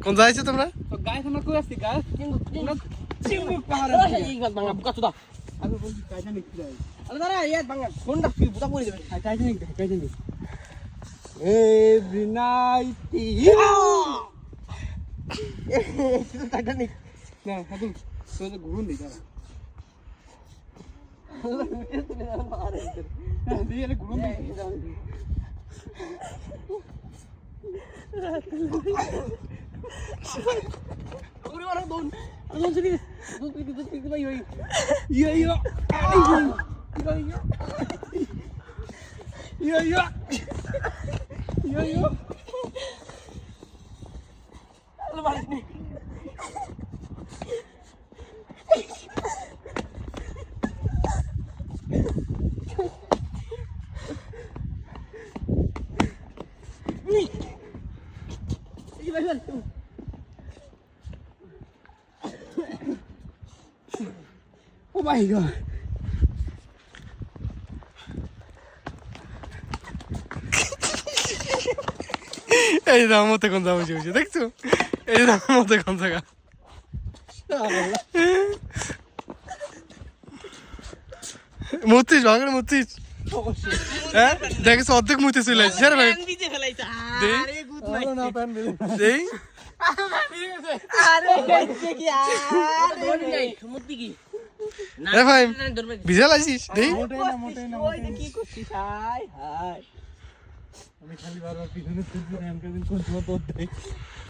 কোন যাইছো তোমরা? তো গায়ে আমরা কই আসছি গায়ে চিঙ্গুক পাহাড়ে এই গাছ ভাঙা বুকা চুদা আমি বলছি টাইটানিক যাই আরে দাঁড়া এই ভাঙা কোনটা কি বুকা পড়ে যাবে টাইটানিক এভরি নাইট টাইটানিক না হাদুম তো ঘুরুন দিই দাঁড়া দিয়ে এলে ঘুরুন দিই ওরে ওরে দোন দোন সিরি দোন কি ভাই ওই ইয়া ইয়া ইয়া ইয়া ইয়া ইয়া আরে বাড়ি নে এই ভাই ভাই ও মাই গড এই যে মতে কোন যাবো বসে দেখছো? এই যে মতে কোন জায়গা মুতিস ভাঙড়ে মুতিস হ্যাঁ দেখেছো অর্ধেক মুতে চলে আসছে আরে ভাই ভিজে ফেলাইছে দেই আরে গুড নাই না প্যান বেলে দেই আরে গেছে কি আর দৌড় যাই মুতি কি না এ ভাই না দৌড় ভিজাল আসিস দেই মোটেই না ওই কি করছিস হাই হাই আমি খালি বারবার পিছনে ছুটছি না এমন কোন সময় তোর দেই